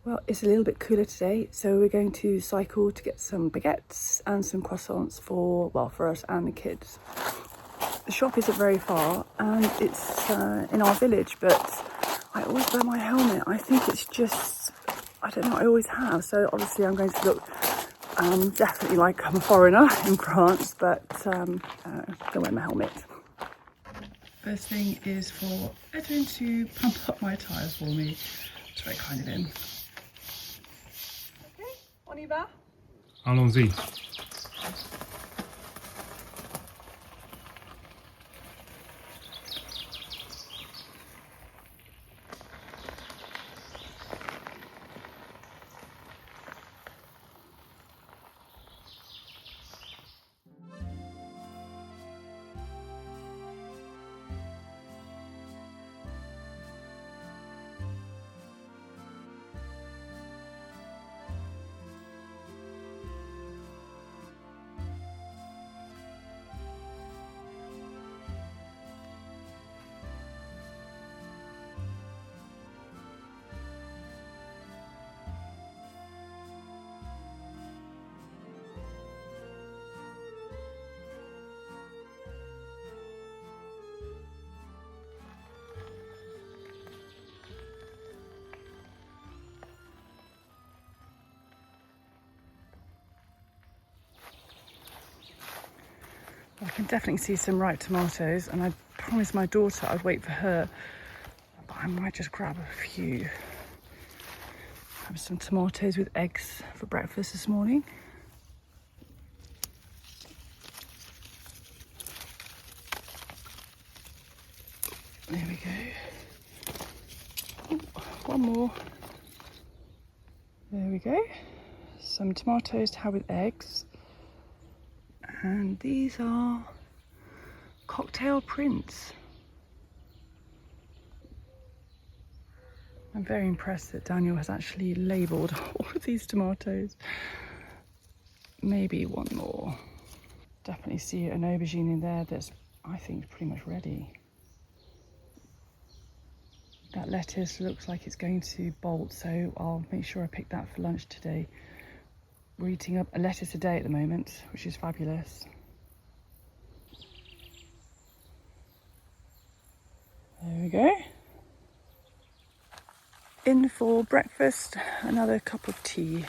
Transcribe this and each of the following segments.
Well, it's a little bit cooler today, so we're going to cycle to get some baguettes and some croissants for us and the kids. The shop isn't very far and it's in our village, but I always wear my helmet. I think it's just, I don't know, I always have. So obviously I'm going to look definitely like I'm a foreigner in France, but I'm going to wear my helmet. First thing is for Edwin to pump up my tyres for me. It's very kind of him. Okay, on y va? Allons-y. I can definitely see some ripe tomatoes, and I promised my daughter I'd wait for her, but I might just grab a few. Have some tomatoes with eggs for breakfast this morning. There we go. Oh, one more. There we go. Some tomatoes to have with eggs. And these are cocktail prints. I'm very impressed that Daniel has actually labelled all of these tomatoes. Maybe one more. Definitely see an aubergine in there that's, I think, pretty much ready. That lettuce looks like it's going to bolt, so I'll make sure I pick that for lunch today. We're eating up a lettuce a day at the moment, which is fabulous. There we go. In for breakfast, another cup of tea.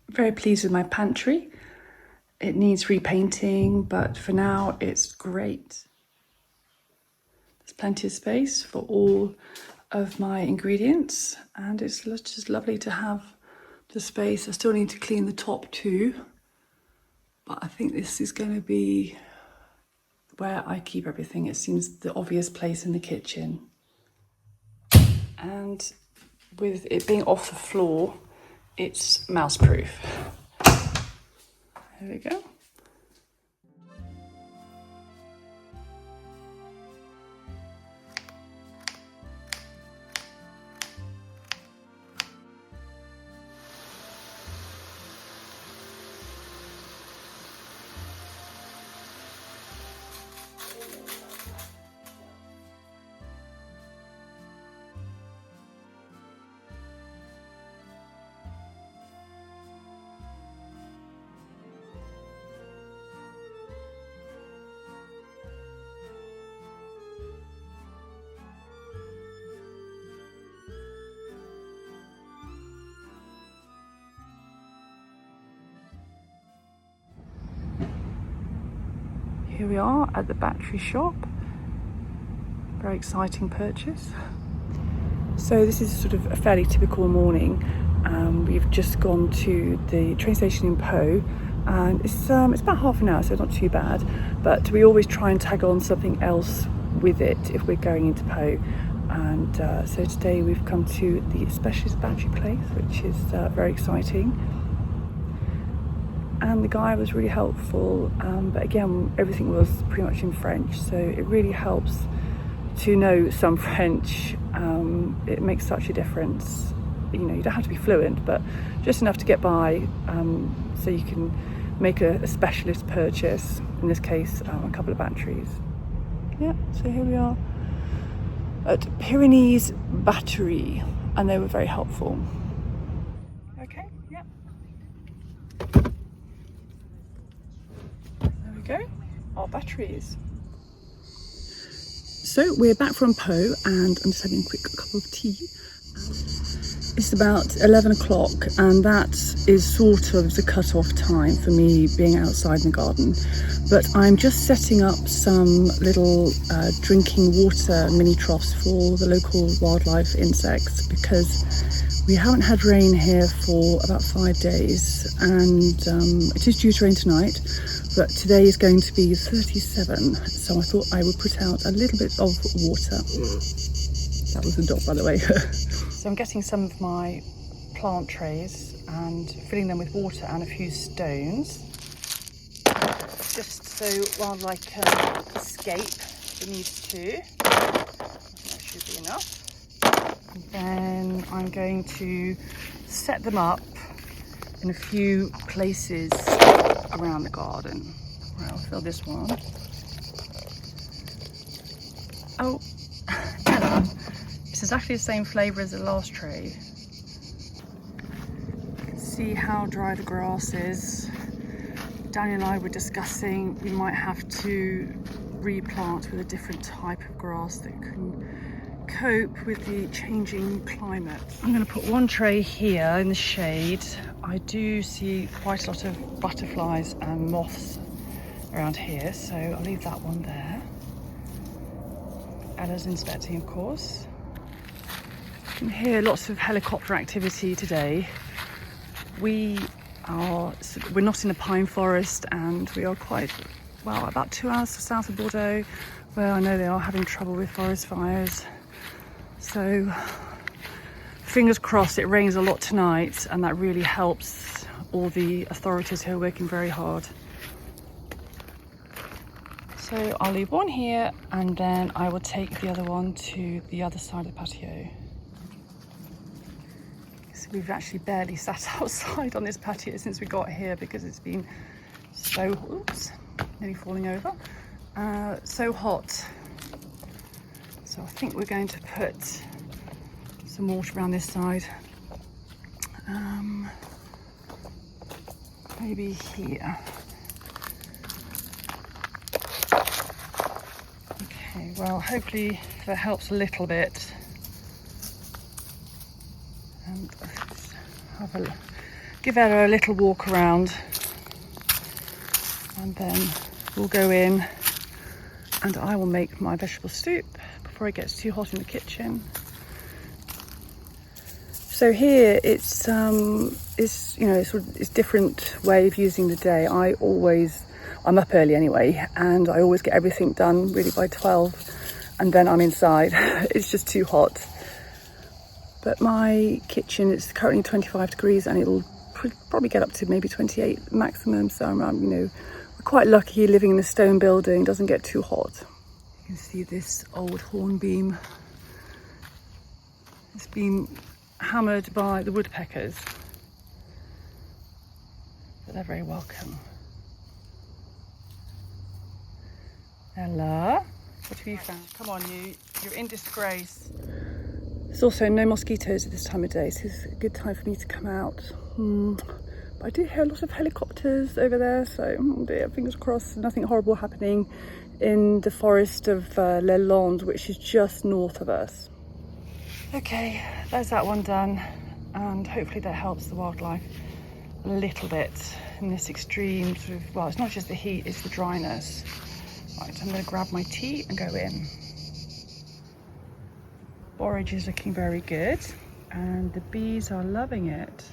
Very pleased with my pantry. It needs repainting, but for now it's great. There's plenty of space for all of my ingredients, and it's just lovely to have the space. I still need to clean the top too, but I think this is going to be where I keep everything. It seems the obvious place in the kitchen. And with it being off the floor, it's mouse proof. There we go. Here we are at the battery shop. Very exciting purchase. So this is sort of a fairly typical morning. We've just gone to the train station in Po, and it's about half an hour, so not too bad. But we always try and tag on something else with it if we're going into Po. And so today we've come to the specialist battery place, which is very exciting. and the guy was really helpful, but again, everything was pretty much in French, so it really helps to know some French. It makes such a difference. You know, you don't have to be fluent, but just enough to get by, so you can make a specialist purchase, in this case a couple of batteries. Yeah, so here we are at Pyrenees Battery, and they were very helpful. Okay, yeah. There we go, our batteries. So we're back from Pau, and I'm just having a quick cup of tea. It's about 11 o'clock, and that is sort of the cut-off time for me being outside in the garden. But I'm just setting up some little drinking water mini troughs for the local wildlife insects, because we haven't had rain here for about 5 days, and it is due to rain tonight, but today is going to be 37, so I thought I would put out a little bit of water. That was the dog, by the way. So I'm getting some of my plant trays and filling them with water and a few stones, just so wildlife can escape if it needs to. That should be enough. And then I'm going to set them up in a few places around the garden. Right, I'll fill this one. Oh, Ella, it's exactly the same flavour as the last tray. See how dry the grass is. Daniel and I were discussing we might have to replant with a different type of grass that can cope with the changing climate. I'm going to put one tray here in the shade. I do see quite a lot of butterflies and moths around here, so I'll leave that one there. Ella's inspecting, of course. You can hear lots of helicopter activity today. We're not in a pine forest, and we are quite, well, about 2 hours south of Bordeaux, where I know they are having trouble with forest fires. So fingers crossed it rains a lot tonight, and that really helps all the authorities who are working very hard. So I'll leave one here, and then I will take the other one to the other side of the patio. So we've actually barely sat outside on this patio since we got here, because it's been so, oops, nearly falling over, so hot. So I think we're going to put some water around this side, maybe here. Okay, well, hopefully that helps a little bit. And give Ella a little walk around, and then we'll go in and I will make my vegetable soup before it gets too hot in the kitchen. So here it's you know, it's different way of using the day. I'm up early anyway, and I always get everything done really by 12, and then I'm inside. It's just too hot. But my kitchen is currently 25 degrees, and it'll probably get up to maybe 28 maximum. So I'm you know, we're quite lucky living in a stone building, doesn't get too hot. You can see this old hornbeam. It's been hammered by the woodpeckers, but they're very welcome. Ella, what have you found? Come on, you're in disgrace. There's also no mosquitoes at this time of day, so it's a good time for me to come out. But I do hear a lot of helicopters over there, so dear, fingers crossed nothing horrible happening in the forest of Les Landes, which is just north of us. Okay, there's that one done, and hopefully that helps the wildlife a little bit in this extreme sort of, well, it's not just the heat, it's the dryness. Right, I'm going to grab my tea and go in. Borage is looking very good, and the bees are loving it.